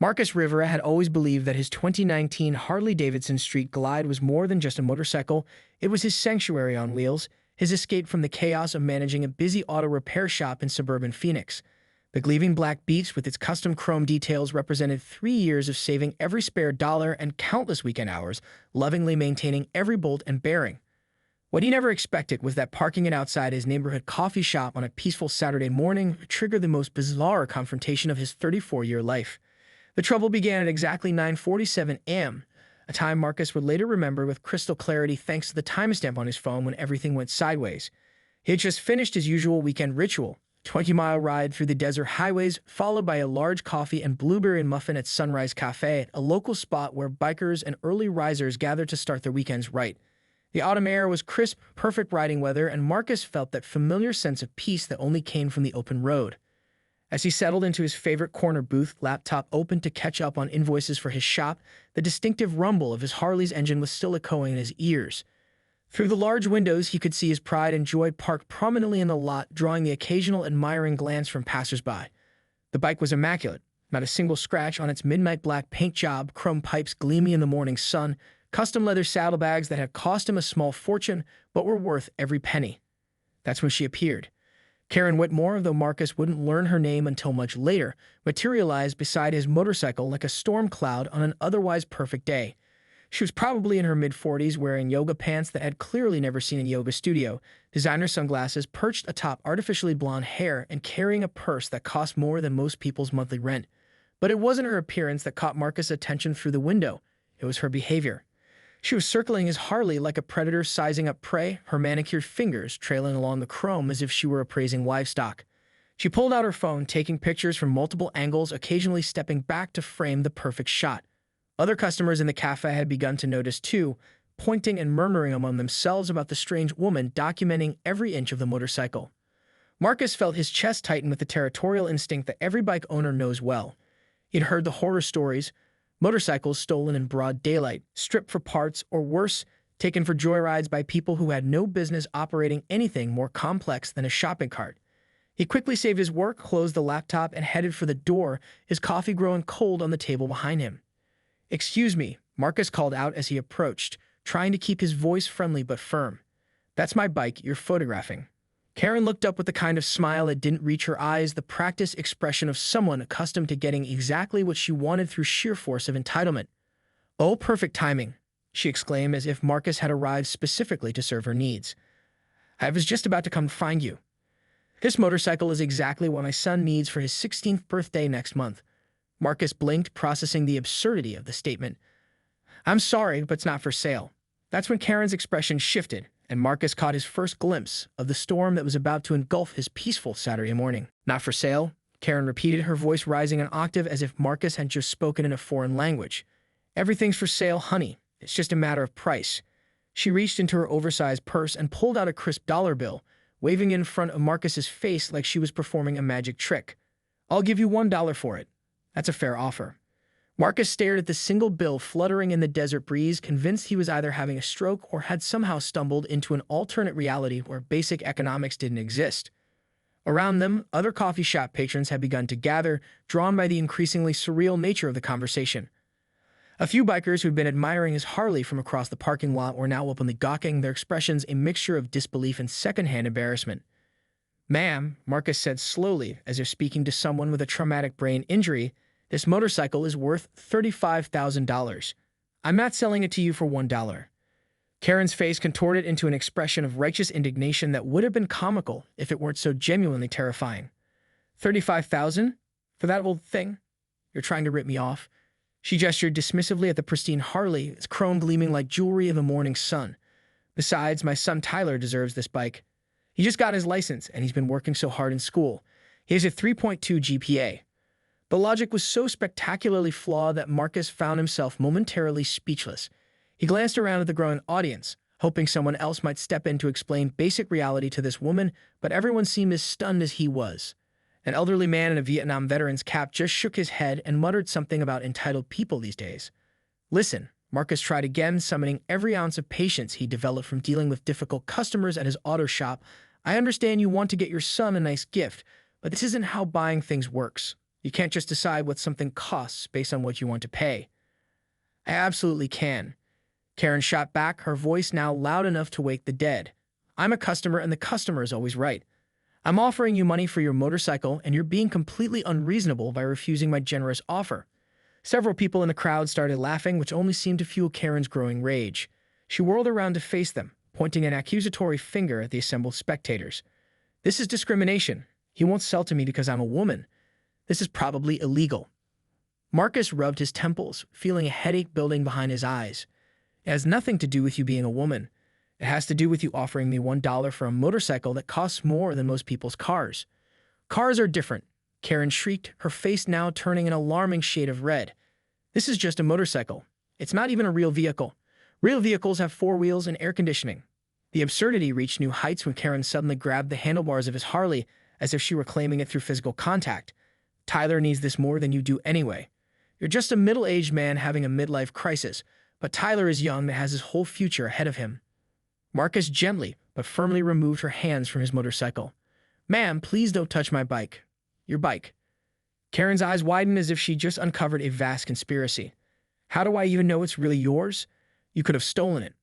Marcus Rivera had always believed that his 2019 Harley-Davidson Street Glide was more than just a motorcycle. It was his sanctuary on wheels, his escape from the chaos of managing a busy auto repair shop in suburban Phoenix. The gleaming black Beast with its custom chrome details represented 3 years of saving every spare dollar and countless weekend hours, lovingly maintaining every bolt and bearing. What he never expected was that parking it outside his neighborhood coffee shop on a peaceful Saturday morning would trigger the most bizarre confrontation of his 34-year life. The trouble began at exactly 9:47 a.m., a time Marcus would later remember with crystal clarity thanks to the timestamp on his phone when everything went sideways. He had just finished his usual weekend ritual, 20-mile ride through the desert highways, followed by a large coffee and blueberry muffin at Sunrise Cafe, a local spot where bikers and early risers gathered to start their weekends right. The autumn air was crisp, perfect riding weather, and Marcus felt that familiar sense of peace that only came from the open road. As he settled into his favorite corner booth, laptop open to catch up on invoices for his shop, the distinctive rumble of his Harley's engine was still echoing in his ears. Through the large windows, he could see his pride and joy parked prominently in the lot, drawing the occasional admiring glance from passersby. The bike was immaculate, not a single scratch on its midnight black paint job, chrome pipes gleaming in the morning sun, custom leather saddlebags that had cost him a small fortune but were worth every penny. That's when she appeared. Karen Whitmore, though Marcus wouldn't learn her name until much later, materialized beside his motorcycle like a storm cloud on an otherwise perfect day. She was probably in her mid-40s, wearing yoga pants that had clearly never seen a yoga studio, designer sunglasses perched atop artificially blonde hair, and carrying a purse that cost more than most people's monthly rent. But it wasn't her appearance that caught Marcus' attention through the window. It was her behavior. She was circling his Harley like a predator sizing up prey, her manicured fingers trailing along the chrome as if she were appraising livestock. She pulled out her phone, taking pictures from multiple angles, occasionally stepping back to frame the perfect shot. Other customers in the cafe had begun to notice too, pointing and murmuring among themselves about the strange woman documenting every inch of the motorcycle. Marcus felt his chest tighten with the territorial instinct that every bike owner knows well. He'd heard the horror stories, motorcycles stolen in broad daylight, stripped for parts, or worse, taken for joyrides by people who had no business operating anything more complex than a shopping cart. He quickly saved his work, closed the laptop, and headed for the door, his coffee growing cold on the table behind him. "Excuse me," Marcus called out as he approached, trying to keep his voice friendly but firm. "That's my bike you're photographing." Karen looked up with the kind of smile that didn't reach her eyes, the practiced expression of someone accustomed to getting exactly what she wanted through sheer force of entitlement. "Oh, perfect timing," she exclaimed as if Marcus had arrived specifically to serve her needs. "I was just about to come find you. This motorcycle is exactly what my son needs for his 16th birthday next month." Marcus blinked, processing the absurdity of the statement. "I'm sorry, but it's not for sale." That's when Karen's expression shifted, and Marcus caught his first glimpse of the storm that was about to engulf his peaceful Saturday morning. "Not for sale?" Karen repeated, her voice rising an octave as if Marcus had just spoken in a foreign language. "Everything's for sale, honey. It's just a matter of price." She reached into her oversized purse and pulled out a crisp dollar bill, waving it in front of Marcus's face like she was performing a magic trick. "I'll give you $1 for it." "That's a fair offer." Marcus stared at the single bill fluttering in the desert breeze, convinced he was either having a stroke or had somehow stumbled into an alternate reality where basic economics didn't exist. Around them, other coffee shop patrons had begun to gather, drawn by the increasingly surreal nature of the conversation. A few bikers who'd been admiring his Harley from across the parking lot were now openly gawking, their expressions a mixture of disbelief and secondhand embarrassment. "Ma'am," Marcus said slowly, as if speaking to someone with a traumatic brain injury, "this motorcycle is worth $35,000. I'm not selling it to you for $1. Karen's face contorted into an expression of righteous indignation that would have been comical if it weren't so genuinely terrifying. $35,000? For that old thing? You're trying to rip me off?" She gestured dismissively at the pristine Harley, its chrome gleaming like jewelry in the morning sun. "Besides, my son Tyler deserves this bike. He just got his license, and he's been working so hard in school. He has a 3.2 GPA. The logic was so spectacularly flawed that Marcus found himself momentarily speechless. He glanced around at the growing audience, hoping someone else might step in to explain basic reality to this woman, but everyone seemed as stunned as he was. An elderly man in a Vietnam veteran's cap just shook his head and muttered something about entitled people these days. "Listen," Marcus tried again, summoning every ounce of patience he developed from dealing with difficult customers at his auto shop. "I understand you want to get your son a nice gift, but this isn't how buying things works. You can't just decide what something costs based on what you want to pay. I absolutely can. Karen shot back, her voice now loud enough to wake the dead. I'm a customer and the customer is always right. I'm offering you money for your motorcycle and you're being completely unreasonable by refusing my generous offer. Several people in the crowd started laughing, which only seemed to fuel Karen's growing rage. She whirled around to face them, pointing an accusatory finger at the assembled spectators. This is discrimination. He won't sell to me because I'm a woman. This is probably illegal. Marcus rubbed his temples, feeling a headache building behind his eyes. It has nothing to do with you being a woman. It has to do with you offering me $1 for a motorcycle that costs more than most people's cars. Cars are different, Karen shrieked, her face now turning an alarming shade of red. This is just a motorcycle. It's not even a real vehicle. Real vehicles have 4 wheels and air conditioning. The absurdity reached new heights when Karen suddenly grabbed the handlebars of his Harley as if she were claiming it through physical contact. Tyler needs this more than you do anyway. You're just a middle-aged man having a midlife crisis, but Tyler is young and has his whole future ahead of him. Marcus gently but firmly removed her hands from his motorcycle. Ma'am, please don't touch my bike. Your bike. Karen's eyes widened as if she just uncovered a vast conspiracy. How do I even know it's really yours? You could have stolen it.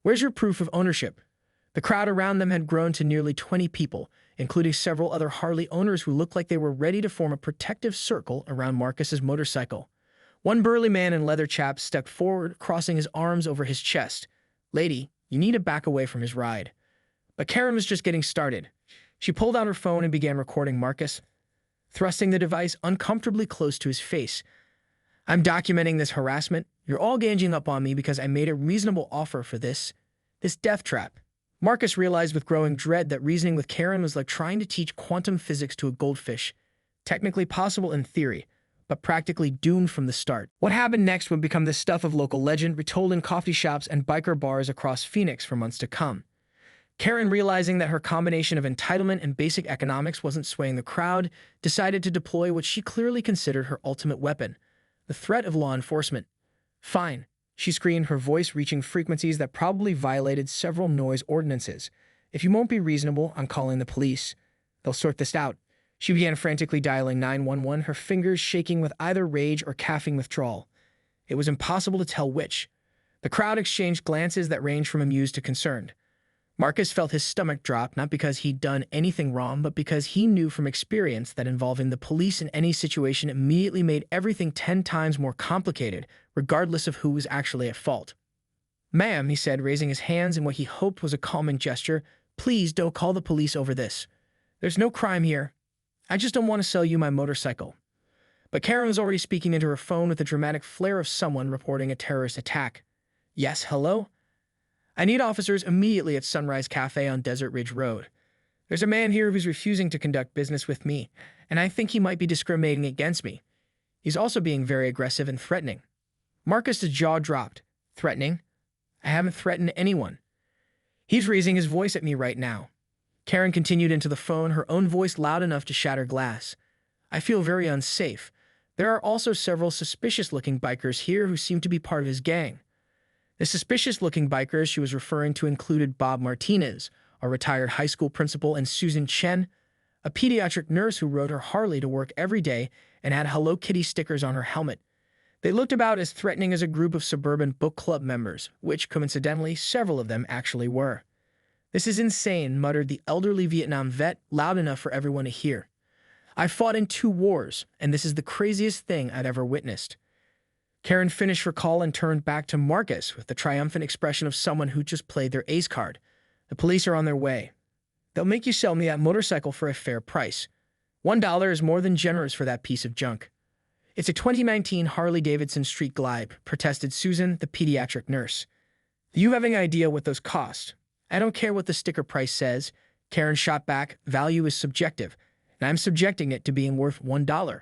Where's your proof of ownership? The crowd around them had grown to nearly 20 people, including several other Harley owners who looked like they were ready to form a protective circle around Marcus's motorcycle. One burly man in leather chaps stepped forward, crossing his arms over his chest. Lady, you need to back away from his ride. But Karen was just getting started. She pulled out her phone and began recording Marcus, thrusting the device uncomfortably close to his face. I'm documenting this harassment. You're all ganging up on me because I made a reasonable offer for this death trap. Marcus realized with growing dread that reasoning with Karen was like trying to teach quantum physics to a goldfish. Technically possible in theory, but practically doomed from the start. What happened next would become the stuff of local legend, retold in coffee shops and biker bars across Phoenix for months to come. Karen, realizing that her combination of entitlement and basic economics wasn't swaying the crowd, decided to deploy what she clearly considered her ultimate weapon, the threat of law enforcement. Fine, she screamed, her voice reaching frequencies that probably violated several noise ordinances. If you won't be reasonable, I'm calling the police. They'll sort this out. She began frantically dialing 911, her fingers shaking with either rage or caffeine withdrawal. It was impossible to tell which. The crowd exchanged glances that ranged from amused to concerned. Marcus felt his stomach drop, not because he'd done anything wrong, but because he knew from experience that involving the police in any situation immediately made everything 10 times more complicated, regardless of who was actually at fault. Ma'am, he said, raising his hands in what he hoped was a calming gesture, please don't call the police over this. There's no crime here. I just don't want to sell you my motorcycle. But Karen was already speaking into her phone with the dramatic flair of someone reporting a terrorist attack. Yes, hello? I need officers immediately at Sunrise Cafe on Desert Ridge Road. There's a man here who's refusing to conduct business with me, and I think he might be discriminating against me. He's also being very aggressive and threatening. Marcus's jaw dropped. Threatening? I haven't threatened anyone. He's raising his voice at me right now. Karen continued into the phone, her own voice loud enough to shatter glass. I feel very unsafe. There are also several suspicious-looking bikers here who seem to be part of his gang. The suspicious-looking bikers she was referring to included Bob Martinez, a retired high school principal, and Susan Chen, a pediatric nurse who rode her Harley to work every day and had Hello Kitty stickers on her helmet. They looked about as threatening as a group of suburban book club members, which, coincidentally, several of them actually were. This is insane, muttered the elderly Vietnam vet, loud enough for everyone to hear. I fought in 2 wars, and this is the craziest thing I've ever witnessed. Karen finished her call and turned back to Marcus with the triumphant expression of someone who just played their ace card. The police are on their way. They'll make you sell me that motorcycle for a fair price. $1 is more than generous for that piece of junk. It's a 2019 Harley-Davidson Street Glide, protested Susan, the pediatric nurse. Do you have any idea what those cost? I don't care what the sticker price says. Karen shot back. Value is subjective, and I'm subjecting it to being worth $1.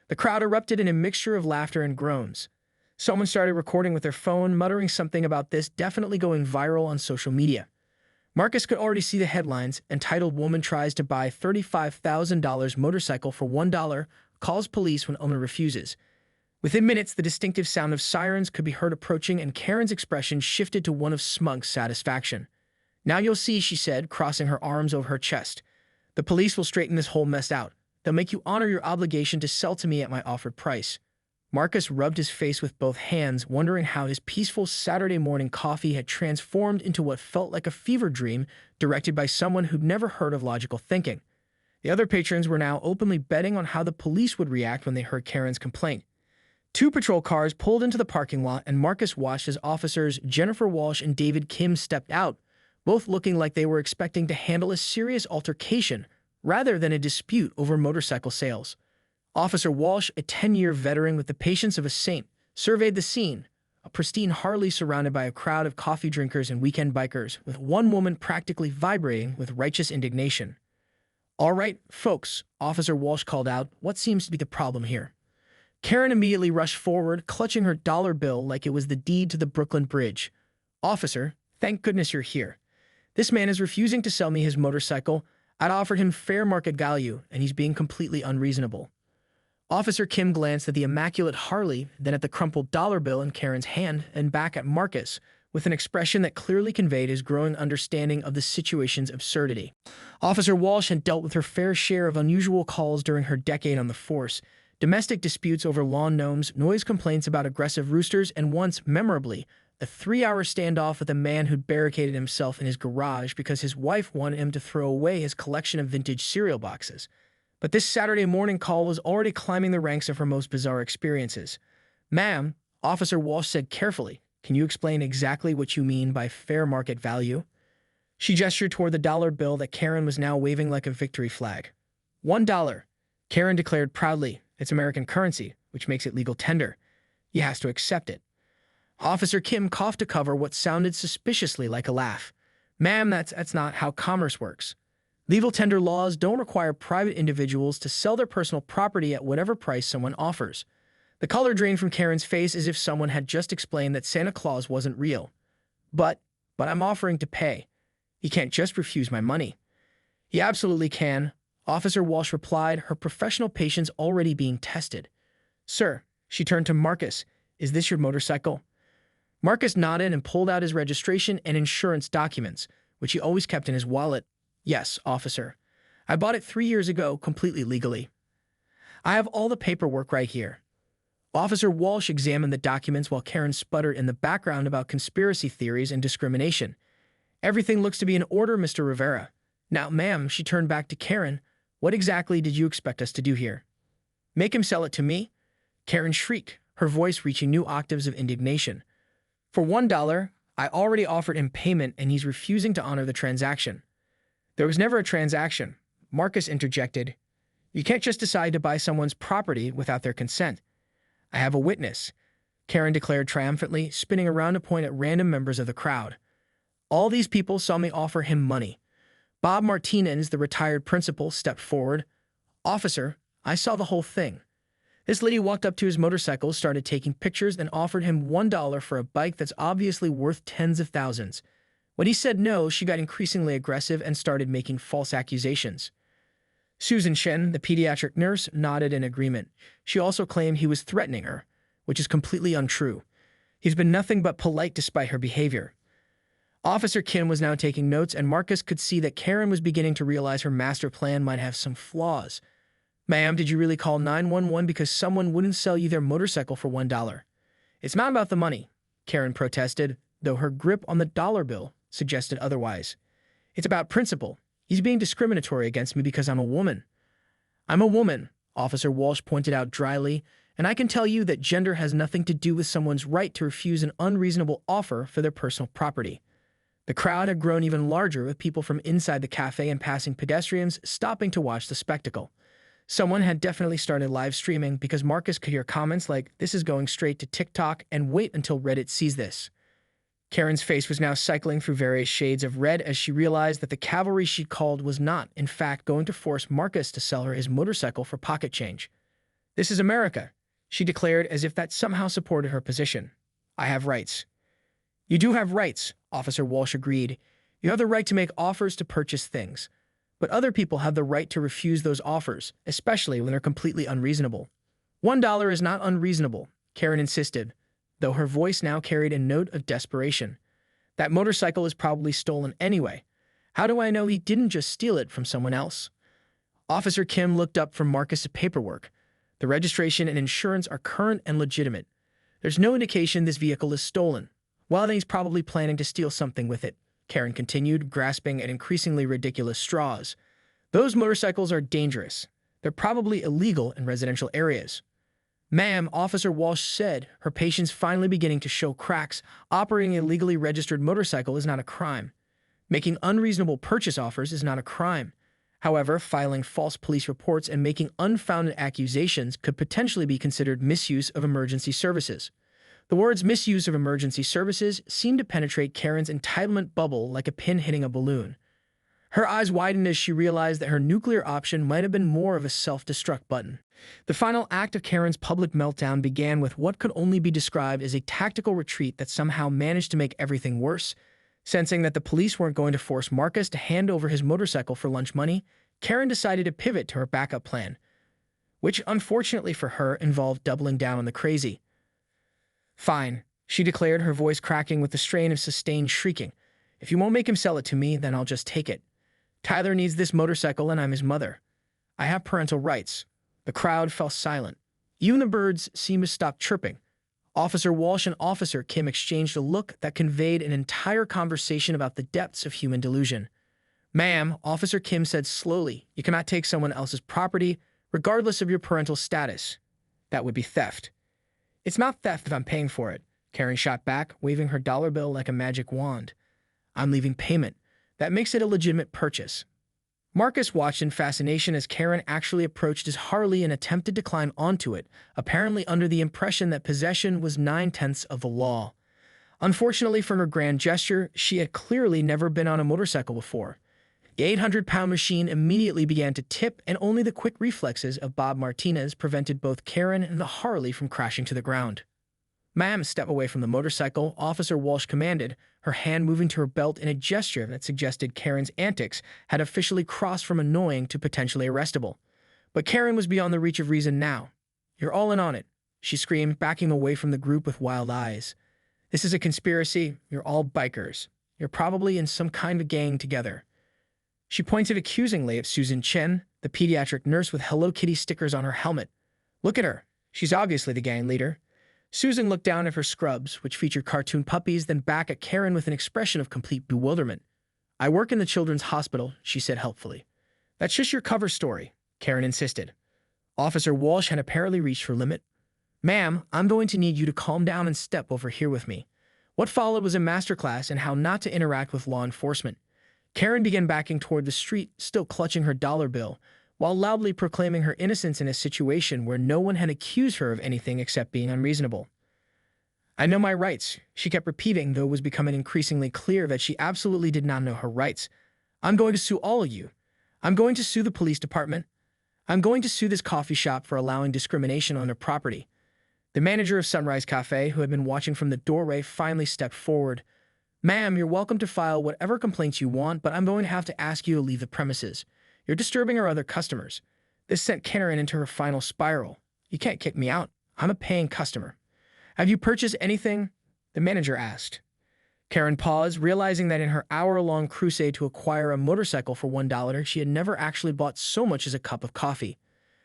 The crowd erupted in a mixture of laughter and groans. Someone started recording with their phone, muttering something about this definitely going viral on social media. Marcus could already see the headlines. Entitled woman tries to buy $35,000 motorcycle for $1, calls police when owner refuses. Within minutes, the distinctive sound of sirens could be heard approaching, and Karen's expression shifted to one of smug satisfaction. Now you'll see, she said, crossing her arms over her chest. The police will straighten this whole mess out. They'll make you honor your obligation to sell to me at my offered price." Marcus rubbed his face with both hands, wondering how his peaceful Saturday morning coffee had transformed into what felt like a fever dream directed by someone who'd never heard of logical thinking. The other patrons were now openly betting on how the police would react when they heard Karen's complaint. 2 patrol cars pulled into the parking lot, and Marcus watched as officers Jennifer Walsh and David Kim stepped out, both looking like they were expecting to handle a serious altercation rather than a dispute over motorcycle sales. Officer Walsh, a 10-year veteran with the patience of a saint, surveyed the scene, a pristine Harley surrounded by a crowd of coffee drinkers and weekend bikers, with one woman practically vibrating with righteous indignation. "All right, folks," Officer Walsh called out, "what seems to be the problem here?" Karen immediately rushed forward, clutching her dollar bill like it was the deed to the Brooklyn Bridge. "Officer, thank goodness you're here. This man is refusing to sell me his motorcycle. I'd offered him fair market value, and he's being completely unreasonable." Officer Kim glanced at the immaculate Harley, then at the crumpled dollar bill in Karen's hand, and back at Marcus, with an expression that clearly conveyed his growing understanding of the situation's absurdity. Officer Walsh had dealt with her fair share of unusual calls during her decade on the force: domestic disputes over lawn gnomes, noise complaints about aggressive roosters, and once, memorably, a 3-hour standoff with a man who'd barricaded himself in his garage because his wife wanted him to throw away his collection of vintage cereal boxes. But this Saturday morning call was already climbing the ranks of her most bizarre experiences. "Ma'am," Officer Walsh said carefully, "can you explain exactly what you mean by fair market value?" She gestured toward the dollar bill that Karen was now waving like a victory flag. $1, Karen declared proudly. "It's American currency, which makes it legal tender. He has to accept it." Officer Kim coughed to cover what sounded suspiciously like a laugh. "Ma'am, that's not how commerce works. Legal tender laws don't require private individuals to sell their personal property at whatever price someone offers." The color drained from Karen's face as if someone had just explained that Santa Claus wasn't real. But I'm offering to pay. He can't just refuse my money." "He absolutely can," Officer Walsh replied, her professional patience already being tested. "Sir," she turned to Marcus, "is this your motorcycle?" Marcus nodded and pulled out his registration and insurance documents, which he always kept in his wallet. "Yes, officer. I bought it 3 years ago, completely legally. I have all the paperwork right here." Officer Walsh examined the documents while Karen sputtered in the background about conspiracy theories and discrimination. "Everything looks to be in order, Mr. Rivera. Now, ma'am," she turned back to Karen, "what exactly did you expect us to do here? Make him sell it to me?" Karen shrieked, her voice reaching new octaves of indignation. "For $1, I already offered him payment and he's refusing to honor the transaction." "There was never a transaction," Marcus interjected. "You can't just decide to buy someone's property without their consent." "I have a witness," Karen declared triumphantly, spinning around to point at random members of the crowd. "All these people saw me offer him money." Bob Martinez, the retired principal, stepped forward. "Officer, I saw the whole thing. This lady walked up to his motorcycle, started taking pictures, and offered him $1 for a bike that's obviously worth tens of thousands. When he said no, she got increasingly aggressive and started making false accusations." Susan Shen, the pediatric nurse, nodded in agreement. She also claimed he was threatening her, which is completely untrue. He's been nothing but polite despite her behavior. Officer Kim was now taking notes, and Marcus could see that Karen was beginning to realize her master plan might have some flaws. "Ma'am, did you really call 911 because someone wouldn't sell you their motorcycle for $1? "It's not about the money," Karen protested, though her grip on the dollar bill suggested otherwise. "It's about principle. He's being discriminatory against me because I'm a woman." "I'm a woman," Officer Walsh pointed out dryly, "and I can tell you that gender has nothing to do with someone's right to refuse an unreasonable offer for their personal property." The crowd had grown even larger, with people from inside the cafe and passing pedestrians stopping to watch the spectacle. Someone had definitely started live streaming because Marcus could hear comments like, "This is going straight to TikTok, and wait until Reddit sees this." Karen's face was now cycling through various shades of red as she realized that the cavalry she'd called was not, in fact, going to force Marcus to sell her his motorcycle for pocket change. "This is America," she declared as if that somehow supported her position. "I have rights." "You do have rights," Officer Walsh agreed. "You have the right to make offers to purchase things. But other people have the right to refuse those offers, especially when they're completely unreasonable." $1 is not unreasonable," Karen insisted, though her voice now carried a note of desperation. "That motorcycle is probably stolen anyway. How do I know he didn't just steal it from someone else?" Officer Kim looked up from Marcus's paperwork. The registration and insurance are current and legitimate. There's no indication this vehicle is stolen. Well, then he's probably planning to steal something with it, Karen continued, grasping at increasingly ridiculous straws. Those motorcycles are dangerous. They're probably illegal in residential areas. Ma'am, Officer Walsh said, her patience finally beginning to show cracks. Operating a legally registered motorcycle is not a crime. Making unreasonable purchase offers is not a crime. However, filing false police reports and making unfounded accusations could potentially be considered misuse of emergency services. The words misuse of emergency services seemed to penetrate Karen's entitlement bubble like a pin hitting a balloon. Her eyes widened as she realized that her nuclear option might have been more of a self-destruct button. The final act of Karen's public meltdown began with what could only be described as a tactical retreat that somehow managed to make everything worse. Sensing that the police weren't going to force Marcus to hand over his motorcycle for lunch money, Karen decided to pivot to her backup plan, which, unfortunately for her, involved doubling down on the crazy. Fine, she declared, her voice cracking with the strain of sustained shrieking. If you won't make him sell it to me, then I'll just take it. Tyler needs this motorcycle and I'm his mother. I have parental rights. The crowd fell silent. Even the birds seemed to stop chirping. Officer Walsh and Officer Kim exchanged a look that conveyed an entire conversation about the depths of human delusion. Ma'am, Officer Kim said slowly, you cannot take someone else's property, regardless of your parental status. That would be theft. It's not theft if I'm paying for it, Karen shot back, waving her dollar bill like a magic wand. I'm leaving payment. That makes it a legitimate purchase. Marcus watched in fascination as Karen actually approached his Harley and attempted to climb onto it, apparently under the impression that possession was 9/10 of the law. Unfortunately for her grand gesture, she had clearly never been on a motorcycle before. The 800-pound machine immediately began to tip, and only the quick reflexes of Bob Martinez prevented both Karen and the Harley from crashing to the ground. Ma'am, step away from the motorcycle, Officer Walsh commanded, her hand moving to her belt in a gesture that suggested Karen's antics had officially crossed from annoying to potentially arrestable. But Karen was beyond the reach of reason now. You're all in on it, she screamed, backing away from the group with wild eyes. This is a conspiracy. You're all bikers. You're probably in some kind of gang together. She pointed accusingly at Susan Chen, the pediatric nurse with Hello Kitty stickers on her helmet. Look at her. She's obviously the gang leader. Susan looked down at her scrubs, which featured cartoon puppies, then back at Karen with an expression of complete bewilderment. I work in the children's hospital, she said helpfully. That's just your cover story, Karen insisted. Officer Walsh had apparently reached her limit. Ma'am, I'm going to need you to calm down and step over here with me. What followed was a masterclass in how not to interact with law enforcement. Karen began backing toward the street, still clutching her dollar bill, while loudly proclaiming her innocence in a situation where no one had accused her of anything except being unreasonable. I know my rights, she kept repeating, though it was becoming increasingly clear that she absolutely did not know her rights. I'm going to sue all of you. I'm going to sue the police department. I'm going to sue this coffee shop for allowing discrimination on their property. The manager of Sunrise Cafe, who had been watching from the doorway, finally stepped forward. Ma'am, you're welcome to file whatever complaints you want, but I'm going to have to ask you to leave the premises. You're disturbing our other customers. This sent Karen into her final spiral. You can't kick me out. I'm a paying customer. Have you purchased anything? The manager asked. Karen paused, realizing that in her hour-long crusade to acquire a motorcycle for $1, she had never actually bought so much as a cup of coffee.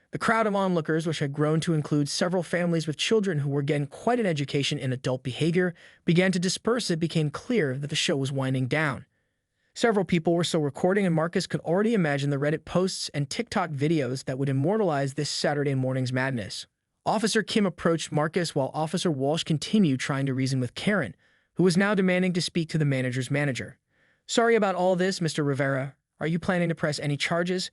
The crowd of onlookers, which had grown to include several families with children who were getting quite an education in adult behavior, began to disperse as it became clear that the show was winding down. Several people were still recording, and Marcus could already imagine the Reddit posts and TikTok videos that would immortalize this Saturday morning's madness. Officer Kim approached Marcus while Officer Walsh continued trying to reason with Karen, who was now demanding to speak to the manager's manager. Sorry about all this, Mr. Rivera. Are you planning to press any charges?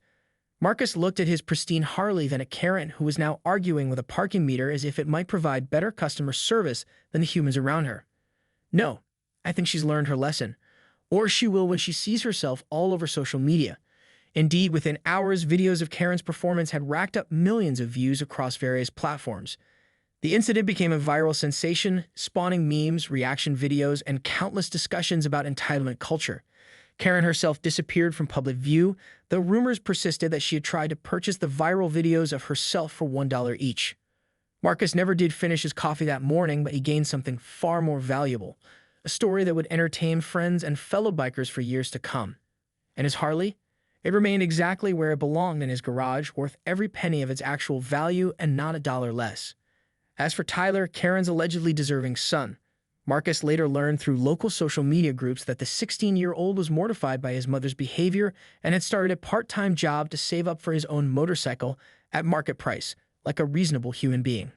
Marcus looked at his pristine Harley, then at Karen, who was now arguing with a parking meter as if it might provide better customer service than the humans around her. No, I think she's learned her lesson. Or she will when she sees herself all over social media. Indeed, within hours, videos of Karen's performance had racked up millions of views across various platforms. The incident became a viral sensation, spawning memes, reaction videos, and countless discussions about entitlement culture. Karen herself disappeared from public view, though rumors persisted that she had tried to purchase the viral videos of herself for $1 each. Marcus never did finish his coffee that morning, but he gained something far more valuable, a story that would entertain friends and fellow bikers for years to come. And his Harley? It remained exactly where it belonged in his garage, worth every penny of its actual value and not a dollar less. As for Tyler, Karen's allegedly deserving son, Marcus later learned through local social media groups that the 16-year-old was mortified by his mother's behavior and had started a part-time job to save up for his own motorcycle at market price, like a reasonable human being.